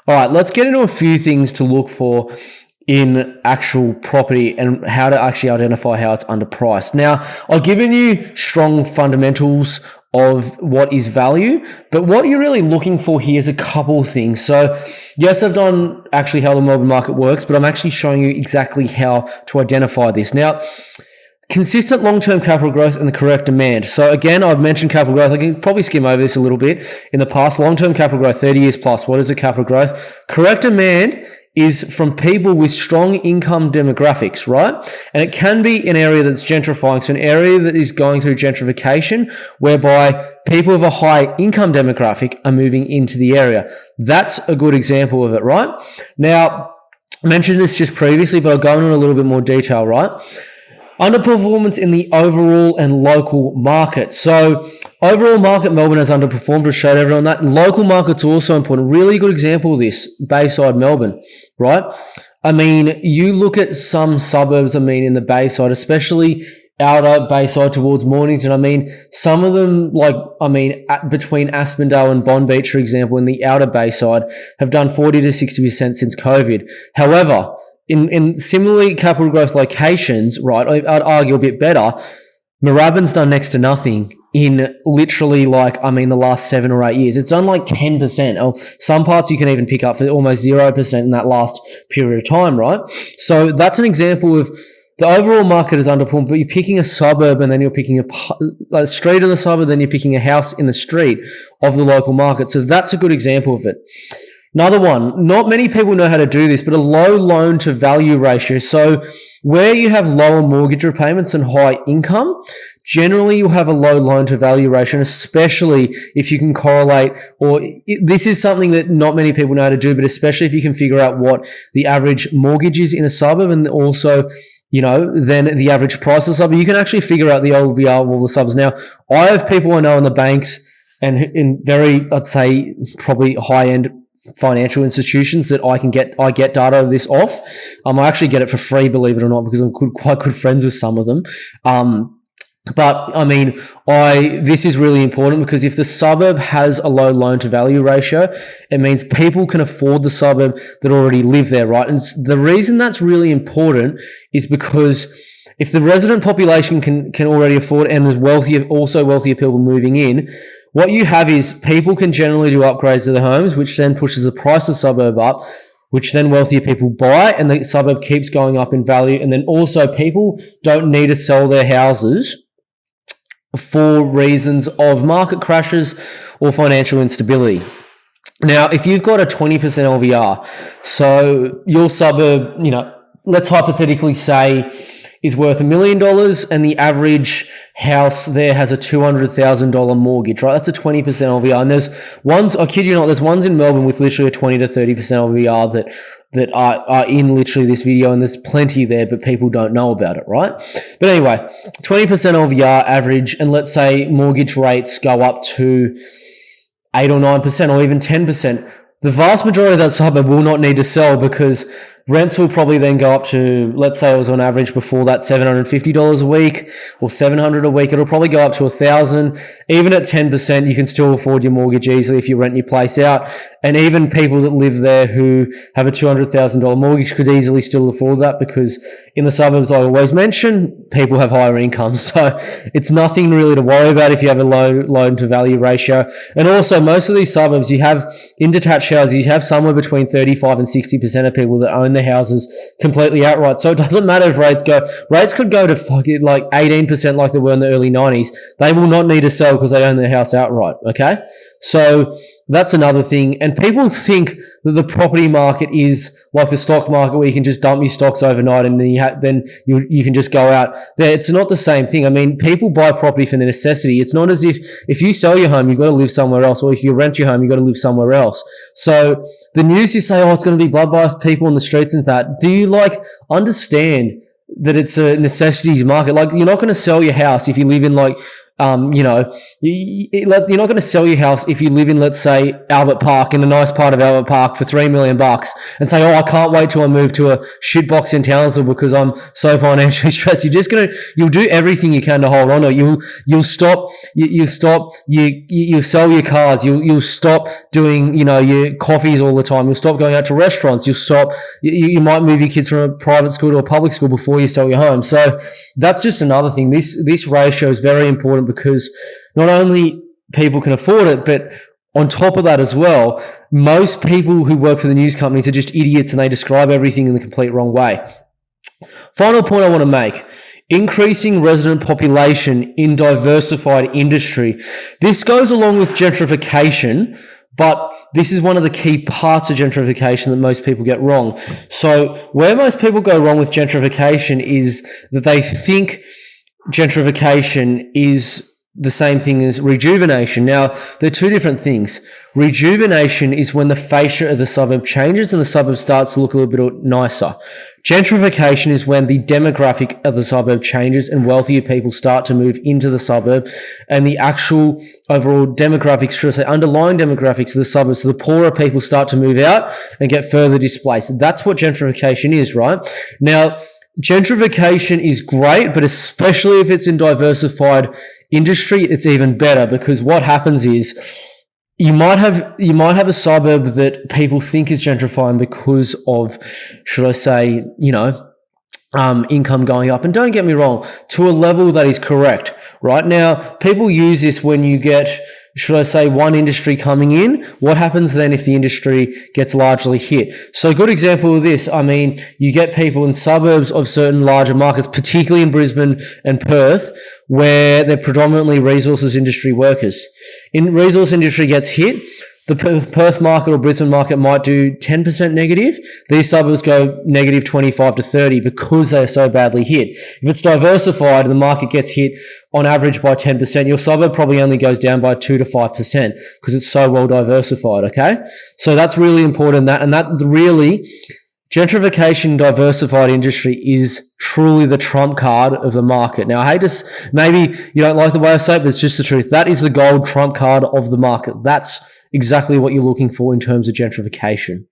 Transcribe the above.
All right, let's get into a few things to look for in actual property and how to actually identify how it's underpriced. Now, I've given you strong fundamentals of what is value, but what you're really looking for here is a couple of things. So yes, I've done actually how the Melbourne market works, but I'm actually showing you exactly how to identify this. Now, consistent long-term capital growth and the correct demand. So again, I've mentioned capital growth. I can probably skim over this a little bit. In the past, long-term capital growth, 30 years plus. What is the capital growth? Correct demand is from people with strong income demographics, right? And it can be an area that's gentrifying. So an area that is going through gentrification, whereby people of a high income demographic are moving into the area. That's a good example of it, right? Now, I mentioned this just previously, but I'll go into a little bit more detail, right? Underperformance in the overall and local market. So overall market, Melbourne has underperformed. I showed everyone that. Local market's also important. Really good example of this, Bayside, Melbourne, right? I mean, you look at some suburbs, in the Bayside, especially outer Bayside towards Mornington. Some of them, between Aspendale and Bond Beach, for example, in the outer Bayside, have done 40 to 60% since COVID. However, in similarly capital growth locations, right, I'd argue a bit better, Moorabbin's done next to nothing in literally the last 7 or 8 years. It's done 10%. Oh, some parts you can even pick up for almost 0% in that last period of time, right? So that's an example of the overall market is underperformed, but you're picking a suburb and then you're picking a street in the suburb, then you're picking a house in the street of the local market. So that's a good example of it. Another one, not many people know how to do this, but a low loan to value ratio. So where you have lower mortgage repayments and high income, generally you'll have a low loan to value ratio, and especially if you can correlate, this is something that not many people know how to do, but especially if you can figure out what the average mortgage is in a suburb and also then the average price of the suburb, you can actually figure out the LVR of all the suburbs. Now, I have people I know in the banks and in very, I'd say, probably high-end financial institutions that I get data of this off. I actually get it for free, believe it or not, because I'm quite good friends with some of them. This is really important because if the suburb has a low loan to value ratio, it means people can afford the suburb that already live there, right? And the reason that's really important is because if the resident population can already afford, and there's wealthier people moving in, what you have is people can generally do upgrades to their homes, which then pushes the price of the suburb up, which then wealthier people buy, and the suburb keeps going up in value. And then also people don't need to sell their houses for reasons of market crashes or financial instability. Now, if you've got a 20% LVR, so your suburb, let's hypothetically say is worth $1 million and the average house there has a $200,000 mortgage, right? That's a 20% LVR. And there's ones, I kid you not, there's ones in Melbourne with literally a 20 to 30% LVR that are in literally this video, and there's plenty there, but people don't know about it, right? But anyway, 20% LVR average, and let's say mortgage rates go up to 8 or 9% or even 10%. The vast majority of that suburb will not need to sell because rents will probably then go up to, let's say it was on average before that $750 a week or $700 a week. It'll probably go up to $1,000. Even at 10%, you can still afford your mortgage easily if you rent your place out. And even people that live there who have a $200,000 mortgage could easily still afford that because in the suburbs, I always mention, people have higher incomes. So it's nothing really to worry about if you have a low loan to value ratio. And also most of these suburbs, you have in detached houses, you have somewhere between 35 and 60% of people that own their houses completely outright. So it doesn't matter if rates could go to 18% like they were in the early 90s. They will not need to sell because they own their house outright. Okay. So that's another thing. And people think that the property market is like the stock market where you can just dump your stocks overnight and then you can just go out there. It's not the same thing. People buy property for necessity. It's not as if you sell your home, you've got to live somewhere else, or if you rent your home, you've got to live somewhere else. So the news, you say, it's going to be bloodbath, people on the streets and that. Do you understand that it's a necessities market? You're not going to sell your house if you live in you're not going to sell your house if you live in, let's say, Albert Park, in a nice part of Albert Park for $3 million and say, oh, I can't wait till I move to a shitbox in Townsville because I'm so financially stressed. You'll do everything you can to hold on to it. You'll sell your cars. You'll stop doing, your coffees all the time. You'll stop going out to restaurants. You might move your kids from a private school to a public school before you sell your home. So that's just another thing. This ratio is very important because not only people can afford it, but on top of that as well, most people who work for the news companies are just idiots and they describe everything in the complete wrong way. Final point I want to make: increasing resident population in diversified industry. This goes along with gentrification, but this is one of the key parts of gentrification that most people get wrong. So where most people go wrong with gentrification is that they think gentrification is the same thing as rejuvenation. Now, they're two different things. Rejuvenation is when the fascia of the suburb changes and the suburb starts to look a little bit nicer. Gentrification is when the demographic of the suburb changes and wealthier people start to move into the suburb, and the actual overall demographics, should I say, underlying demographics of the suburb, so the poorer people start to move out and get further displaced. That's what gentrification is, right? Now, gentrification is great, but especially if it's in diversified industry, it's even better, because what happens is you might have a suburb that people think is gentrifying because of, should I say, income going up. And don't get me wrong, to a level that is correct. Right now, people use this when you get, should I say, one industry coming in. What happens then if the industry gets largely hit? So a good example of this, you get people in suburbs of certain larger markets, particularly in Brisbane and Perth, where they're predominantly resources industry workers. In resource industry gets hit, the Perth market or Brisbane market might do 10% negative. These suburbs go negative 25 to 30 because they are so badly hit. If it's diversified, the market gets hit on average by 10%. Your suburb probably only goes down by 2 to 5% because it's so well diversified, okay? So that's really important. That really, gentrification, diversified industry is truly the trump card of the market. Now, I hate to, maybe you don't like the way I say it, but it's just the truth. That is the gold trump card of the market. That's exactly what you're looking for in terms of gentrification.